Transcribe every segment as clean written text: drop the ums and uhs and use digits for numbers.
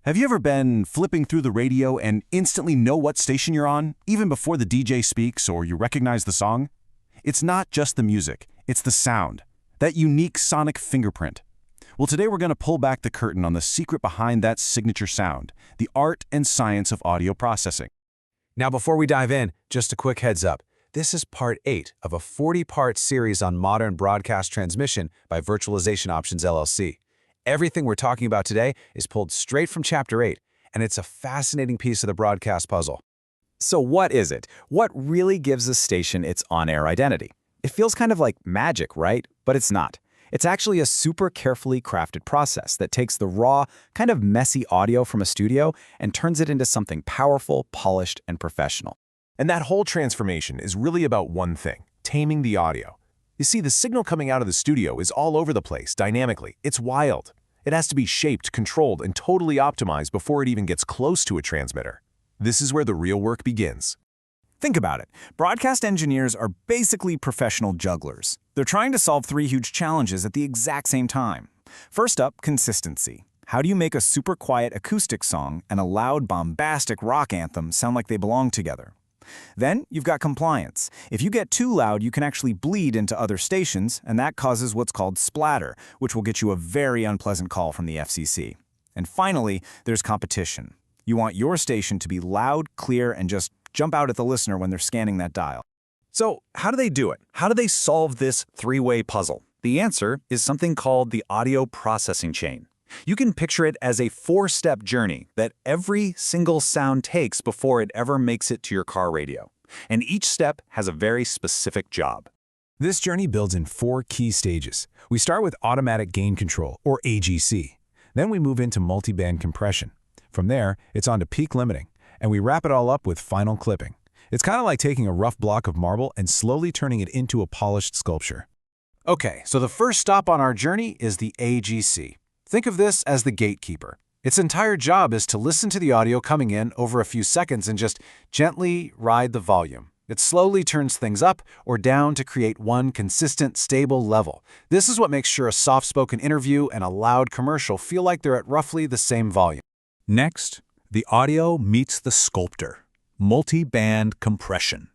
Have you ever been flipping through the radio and instantly know what station you're on, even before the DJ speaks or you recognize the song? It's not just the music, it's the sound, that unique sonic fingerprint. Well, today we're going to pull back the curtain on the secret behind that signature sound, the art and science of audio processing. Now, before we dive in, just a quick heads up. This is part 8 of a 40-part series on modern broadcast transmission by Virtualization Options LLC. Everything we're talking about today is pulled straight from Chapter 8, and it's a fascinating piece of the broadcast puzzle. So what is it? What really gives a station its on-air identity? It feels kind of like magic, right? But it's not. It's actually a super carefully crafted process that takes the raw, kind of messy audio from a studio and turns it into something powerful, polished, and professional. And that whole transformation is really about one thing: taming the audio. You see, the signal coming out of the studio is all over the place dynamically. It's wild. It has to be shaped, controlled, and totally optimized before it even gets close to a transmitter. This is where the real work begins. Think about it. Broadcast engineers are basically professional jugglers. They're trying to solve 3 huge challenges at the exact same time. First up, consistency. How do you make a super quiet acoustic song and a loud, bombastic rock anthem sound like they belong together? Then you've got compliance. If you get too loud, you can actually bleed into other stations, and that causes what's called splatter, which will get you a very unpleasant call from the FCC. And finally, there's competition. You want your station to be loud, clear, and just jump out at the listener when they're scanning that dial. So how do they do it? How do they solve this 3-way puzzle? The answer is something called the audio processing chain. You can picture it as a 4-step journey that every single sound takes before it ever makes it to your car radio. And each step has a very specific job. This journey builds in 4 key stages. We start with automatic gain control, or AGC. Then we move into multiband compression. From there, it's on to peak limiting, and we wrap it all up with final clipping. It's kind of like taking a rough block of marble and slowly turning it into a polished sculpture. Okay, so the first stop on our journey is the AGC. Think of this as the gatekeeper. Its entire job is to listen to the audio coming in over a few seconds and just gently ride the volume. It slowly turns things up or down to create one consistent, stable level. This is what makes sure a soft-spoken interview and a loud commercial feel like they're at roughly the same volume. Next, the audio meets the sculptor. Multi-band compression.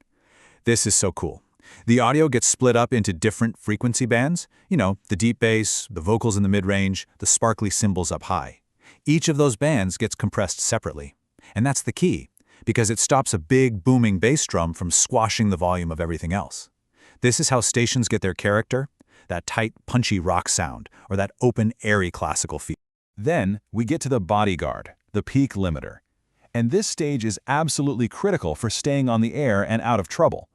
This is so cool. The audio gets split up into different frequency bands. You know, the deep bass, the vocals in the mid-range, the sparkly cymbals up high. Each of those bands gets compressed separately. And that's the key, because it stops a big booming bass drum from squashing the volume of everything else. This is how stations get their character, that tight, punchy rock sound, or that open, airy classical feel. Then we get to the bodyguard, the peak limiter. And this stage is absolutely critical for staying on the air and out of trouble.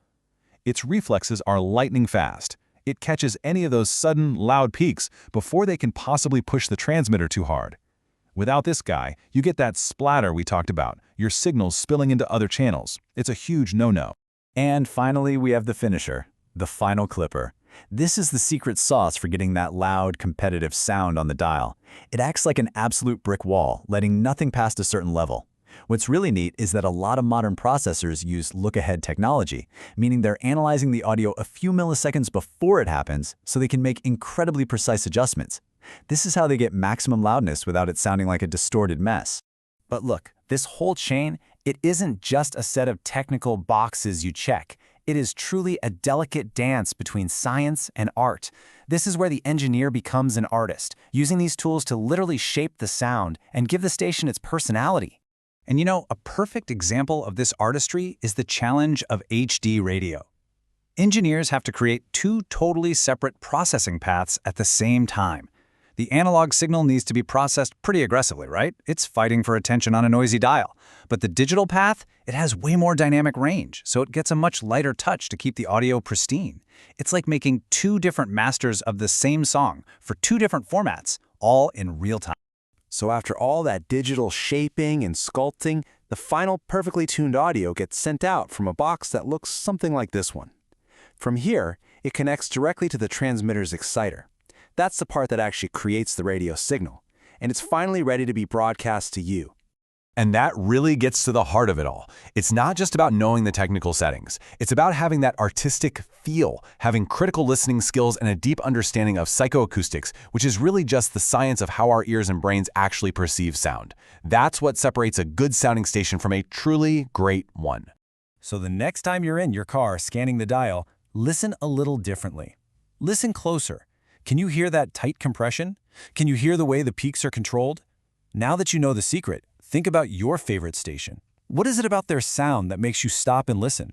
Its reflexes are lightning fast. It catches any of those sudden, loud peaks before they can possibly push the transmitter too hard. Without this guy, you get that splatter we talked about, your signals spilling into other channels. It's a huge no-no. And finally, we have the finisher, the final clipper. This is the secret sauce for getting that loud, competitive sound on the dial. It acts like an absolute brick wall, letting nothing past a certain level. What's really neat is that a lot of modern processors use look-ahead technology, meaning they're analyzing the audio a few milliseconds before it happens so they can make incredibly precise adjustments. This is how they get maximum loudness without it sounding like a distorted mess. But look, this whole chain, it isn't just a set of technical boxes you check. It is truly a delicate dance between science and art. This is where the engineer becomes an artist, using these tools to literally shape the sound and give the station its personality. And you know, a perfect example of this artistry is the challenge of HD radio. Engineers have to create 2 totally separate processing paths at the same time. The analog signal needs to be processed pretty aggressively, right? It's fighting for attention on a noisy dial. But the digital path, it has way more dynamic range, so it gets a much lighter touch to keep the audio pristine. It's like making 2 different masters of the same song for 2 different formats, all in real time. So after all that digital shaping and sculpting, the final perfectly tuned audio gets sent out from a box that looks something like this one. From here, it connects directly to the transmitter's exciter. That's the part that actually creates the radio signal, and it's finally ready to be broadcast to you. And that really gets to the heart of it all. It's not just about knowing the technical settings. It's about having that artistic feel, having critical listening skills and a deep understanding of psychoacoustics, which is really just the science of how our ears and brains actually perceive sound. That's what separates a good sounding station from a truly great one. So the next time you're in your car scanning the dial, listen a little differently. Listen closer. Can you hear that tight compression? Can you hear the way the peaks are controlled? Now that you know the secret, think about your favorite station. What is it about their sound that makes you stop and listen?